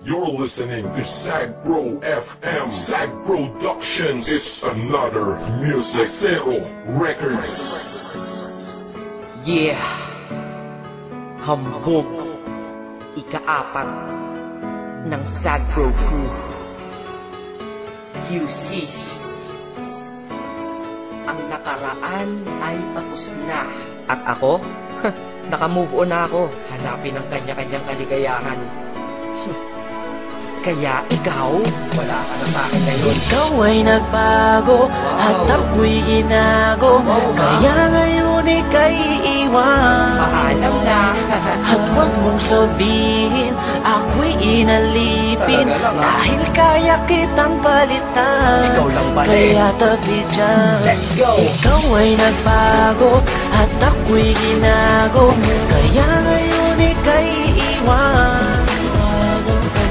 You're listening to Sagbro FM, Sag Productions. It's another music. Zero Records. Yeah. Hambog. Ika-4 ng Sagbro Crew. QC. Ang nakaraan ay tapos na. At ako? Naka-move on na ako. Hanapin ang kanya-kanyang kaligayahan. Kaya ikaw, wala ka na sa akin ngayon. Ikaw ay nagbago, at ako'y ginago. Kaya ngayon ika'y iwan. Paalam na. At huwag mong sabihin, ako'y inalipin. Dahil kaya kitang palitan. Ikaw lang pala eh. Kaya tabi dyan. Let's go. Ikaw ay nagbago, at ako'y ginago. Kaya ngayon ika'y iwan.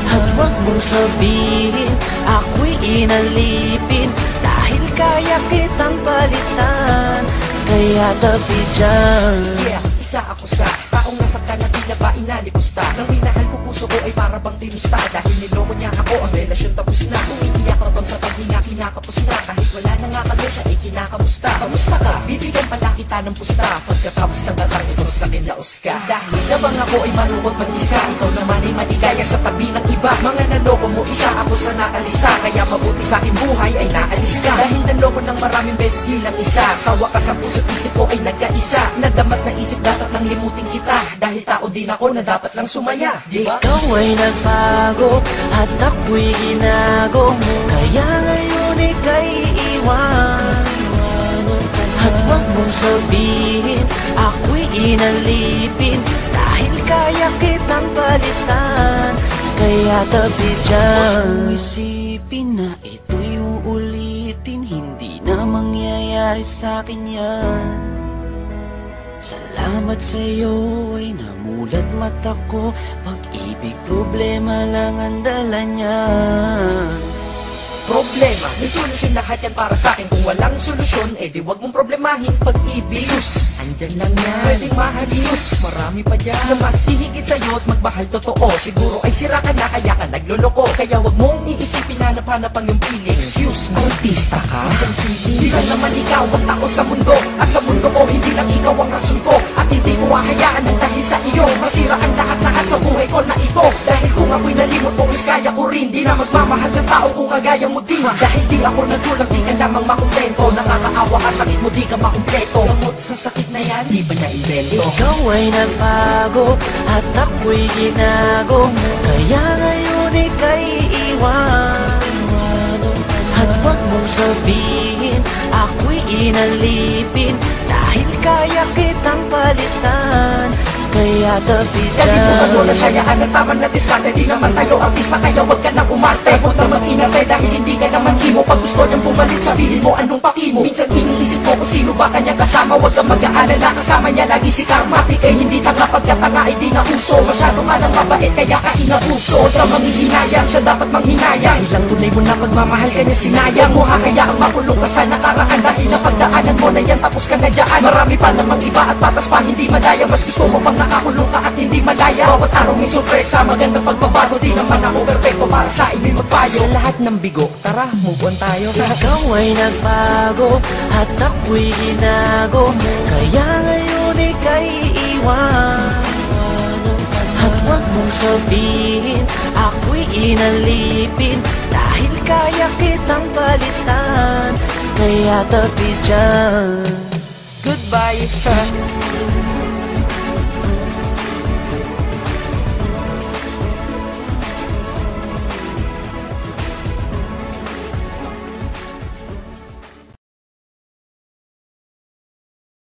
At huwag mong sabihin, ako'y inalipin. Dahil kaya kitang palitan. Kaya tabi dyan. Yeah, isa ako sa taong nasaktan na tila ba inalipusta. Nang minahal ko puso ko ay para bang tinusta. Dahil niloko niya ako, ang relasyon tapos na. Umiiyak ako sa paghinga, kinakapos na. Kahit wala na nga kami, siya ay kinakamusta. Kamusta ka? Bibigyan pala kita ng pusta. Pagkatapos ng datang ito sa kinlaos ka. Dahil nabang ako ay malungkot mag-isa. Ikaw naman ay maligaya sa tabi ng iba. Mga naloko mo, isa ako sa nakalista. Kaya mabuti sa aking buhay ay naalis ka. Dahil naloko ng maraming beses nilang isa. Sa wakas ang puso't isip ko ay nagkaisa. Nadamat na isip dapat nang limutin kita. Dahil tao din ako na dapat lang sumaya, diba? Ikaw ay nagbago, at ako'y ginago. Kaya ngayon ika'y iwan. At huwag mong sabihin, ako'y inalipin. Dahil kaya kitang palitan. Kaya tabi dyan. Isipin na ito'y uulitin. Hindi na mangyayari sa'kin yan. Salamat sa'yo ay namulat mata ko. Pag-ibig problema lang ang dala niya. Problema, may solusyon lahat yan para sa'kin. Kung walang solusyon, eh di wag mong problemahin pag-ibig. Sus, andyan lang yan, pwedeng mahalin. Sus, marami pa dyan na mas hihigit sa'yo at magmahal totoo. Siguro ay sira ka na kaya ka nagloloko. Kaya wag mong iisipin na napanapang yung feeling. Excuse me, artista ka? Hindi ka naman ikaw ang tao sa mundo. At sa mundo ko, hindi lang ikaw ang rason ko. At hindi ko hahayaan ng dahil sa iyo masira ang lahat-lahat sa buhay ko na ito. Dahil kung ako'y nalimot mo, is kaya ko rin. Di na magmamahal ng tao kung kagaya mo. Dahil di ako nagkulang, di ka lamang makumpleto. Nakakaawa ka, sakit mo, di ka makumpleto. Gamot sa sakit na yan, di ba na-invento? Ikaw ay nagbago, at ako'y ginago. Kaya ngayon ika'y iwan. At huwag mong sabihin, ako'y inalipin. Dahil kaya kitang palitan. Kaya tabi dyan. Dahil kung ano na siyayaan at tama na diskarte. Di naman tayo artista, kaya wag ka nang umarte. Huwag na mag-inarte dahil hindi ka naman imo. Pag gusto niyang bumalik, sabihin mo anong pakimo. Minsan iniisip ko kung sino ba kanyang kasama. Huwag kang mag-aalala, kasama niya lagi si Karmatic. Eh hindi tanga pagkatanga ay di na uso. Masyado ka nang mabait kaya ka inabuso. Huwag kang manghihinayang, siya dapat manghinayang. Ilang tunay mo na pagmamahal ka niya, sinayang mo. Hakayaang makulong ka sa nakaraan. Dahil napagdaanan mo na yan, tapos ka na dyan. Marami pa namang iba at patas pa hindi madaya. Mas gusto mo pang nakakulong ka at hindi malaya. Bawat araw may sorpresa, magandang pagbabago. Di naman ako perfecto para sa ibig magpayo. Sa lahat ng bigo, tara, move on tayo. Ikaw ay nagbago, at ako'y ginago. Kaya ngayon ika'y iwan. At huwag mong sabihin, ako'y inalipin. Dahil kaya kitang palitan. Kaya tabi dyan. Goodbye,